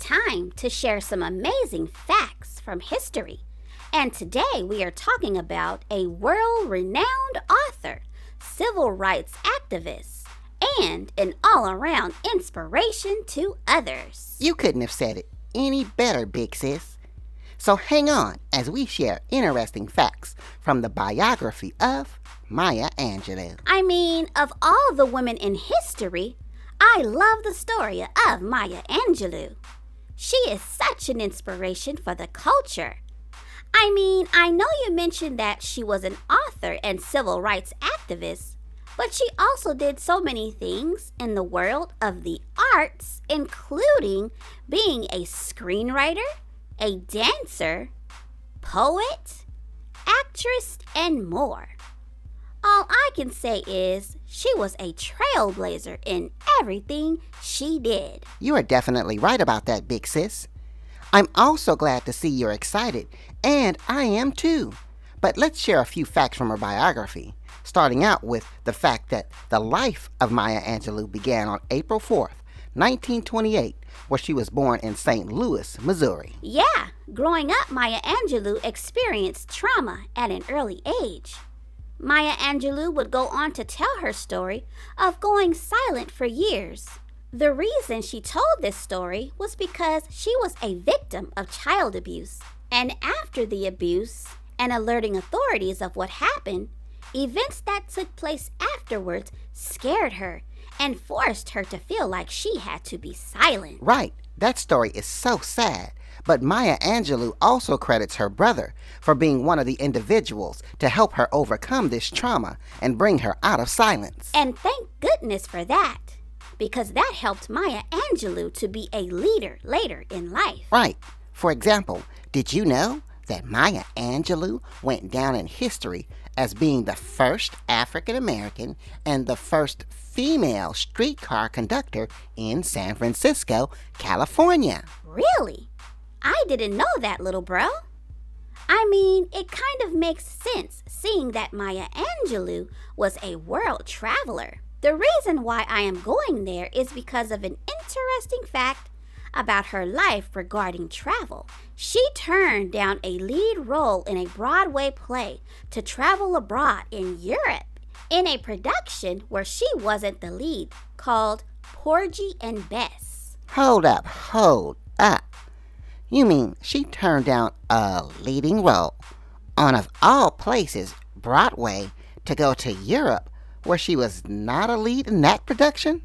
time to share some amazing facts from history. And today we are talking about a world-renowned author, civil rights activist, and an all-around inspiration to others. You couldn't have said it any better, big sis. So hang on as we share interesting facts from the biography of Maya Angelou. I mean, of all the women in history, I love the story of Maya Angelou. She is such an inspiration for the culture. I mean, I know you mentioned that she was an author and civil rights activist, but she also did so many things in the world of the arts, including being a screenwriter, a dancer, poet, actress, and more. All I can say is she was a trailblazer in everything she did. You are definitely right about that, big sis. I'm also glad to see you're excited, and I am too. But let's share a few facts from her biography, starting out with the fact that the life of Maya Angelou began on April 4th, 1928, where she was born in St. Louis, Missouri. Yeah, growing up, Maya Angelou experienced trauma at an early age. Maya Angelou would go on to tell her story of going silent for years. The reason she told this story was because she was a victim of child abuse. And after the abuse and alerting authorities of what happened, events that took place afterwards scared her and forced her to feel like she had to be silent. Right, that story is so sad. But Maya Angelou also credits her brother for being one of the individuals to help her overcome this trauma and bring her out of silence. And thank goodness for that, because that helped Maya Angelou to be a leader later in life. Right. For example, did you know that Maya Angelou went down in history as being the first African American and the first female streetcar conductor in San Francisco, California? Really? I didn't know that, little bro. I mean, it kind of makes sense seeing that Maya Angelou was a world traveler. The reason why I am going there is because of an interesting fact about her life regarding travel. She turned down a lead role in a Broadway play to travel abroad in Europe in a production where she wasn't the lead, called Porgy and Bess. Hold up. You mean she turned down a leading role on, of all places, Broadway, to go to Europe where she was not a lead in that production?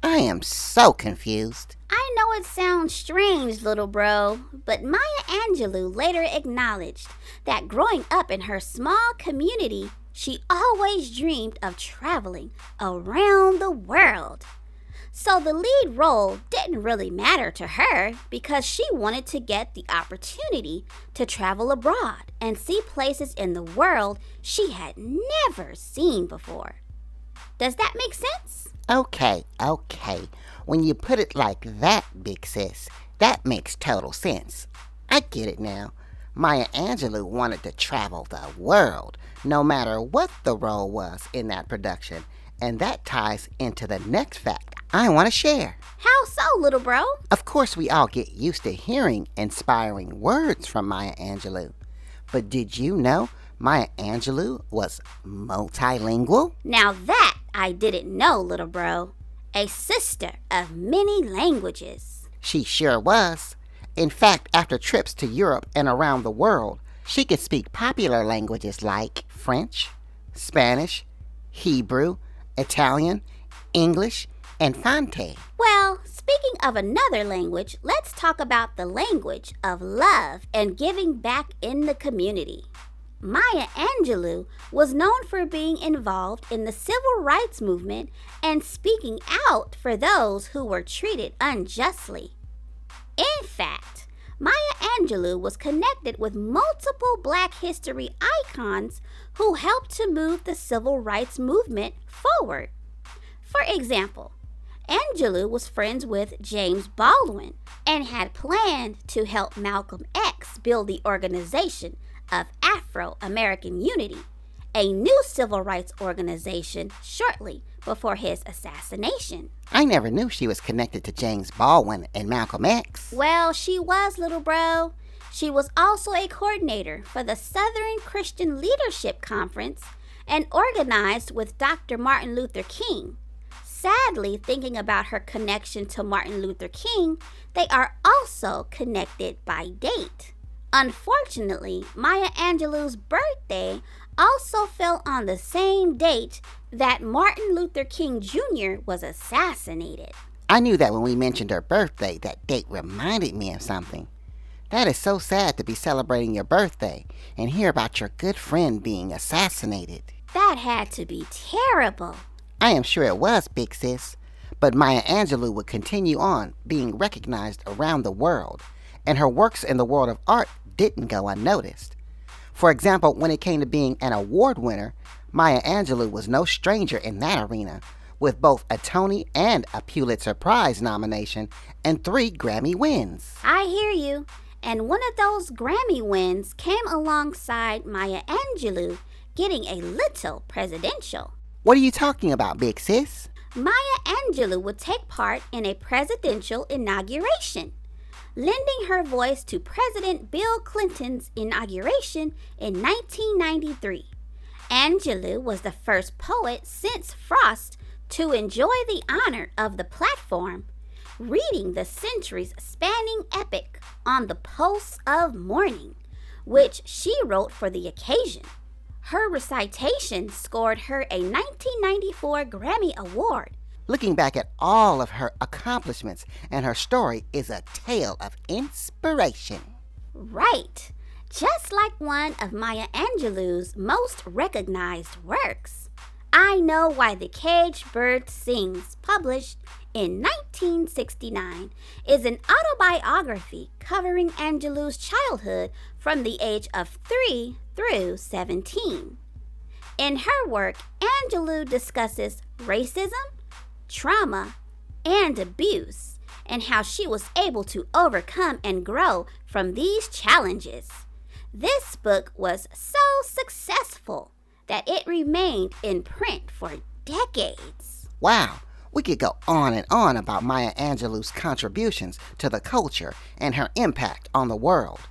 I am so confused. I know it sounds strange, little bro, but Maya Angelou later acknowledged that growing up in her small community, she always dreamed of traveling around the world. So the lead role didn't really matter to her because she wanted to get the opportunity to travel abroad and see places in the world she had never seen before. Does that make sense? Okay. When you put it like that, big sis, that makes total sense. I get it now. Maya Angelou wanted to travel the world, no matter what the role was in that production. And that ties into the next fact I want to share. How so, little bro? Of course, we all get used to hearing inspiring words from Maya Angelou. But did you know Maya Angelou was multilingual? Now that I didn't know, little bro. A sister of many languages. She sure was. In fact, after trips to Europe and around the world, she could speak popular languages like French, Spanish, Hebrew, Italian, English, and Fante. Well, speaking of another language, let's talk about the language of love and giving back in the community. Maya Angelou was known for being involved in the civil rights movement and speaking out for those who were treated unjustly. In fact, Maya Angelou was connected with multiple Black history icons who helped to move the civil rights movement forward. For example, Angelou was friends with James Baldwin and had planned to help Malcolm X build the Organization of Afro-American Unity a new civil rights organization shortly before his assassination. I never knew she was connected to James Baldwin and Malcolm X. Well, she was, little bro. She was also a coordinator for the Southern Christian Leadership Conference and organized with Dr. Martin Luther King. Sadly, thinking about her connection to Martin Luther King, they are also connected by date. Unfortunately, Maya Angelou's birthday also fell on the same date that Martin Luther King Jr. was assassinated. I knew that when we mentioned her birthday, that date reminded me of something. That is so sad to be celebrating your birthday and hear about your good friend being assassinated. That had to be terrible. I am sure it was, big sis. But Maya Angelou would continue on being recognized around the world, and her works in the world of art didn't go unnoticed. For example, when it came to being an award winner, Maya Angelou was no stranger in that arena, with both a Tony and a Pulitzer Prize nomination and 3 Grammy wins. I hear you. And one of those Grammy wins came alongside Maya Angelou getting a little presidential. What are you talking about, big sis? Maya Angelou would take part in a presidential inauguration, lending her voice to President Bill Clinton's inauguration in 1993. Angelou was the first poet since Frost to enjoy the honor of the platform, reading the centuries-spanning epic on the Posts of Mourning, which she wrote for the occasion. Her recitation scored her a 1994 Grammy Award. Looking back at all of her accomplishments, and her story is a tale of inspiration. Right, just like one of Maya Angelou's most recognized works, I Know Why the Caged Bird Sings, published in 1969, is an autobiography covering Angelou's childhood from the age of 3 through 17. In her work, Angelou discusses racism, trauma, and abuse, and how she was able to overcome and grow from these challenges. This book was so successful that it remained in print for decades. Wow, we could go on and on about Maya Angelou's contributions to the culture and her impact on the world.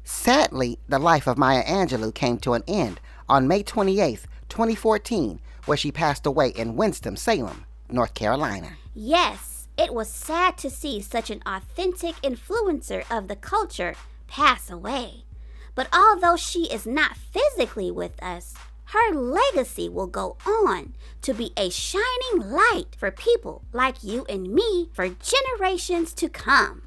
Sadly, the life of Maya Angelou came to an end on May 28, 2014, where she passed away in Winston-Salem, North Carolina. Yes, it was sad to see such an authentic influencer of the culture pass away. But although she is not physically with us, her legacy will go on to be a shining light for people like you and me for generations to come.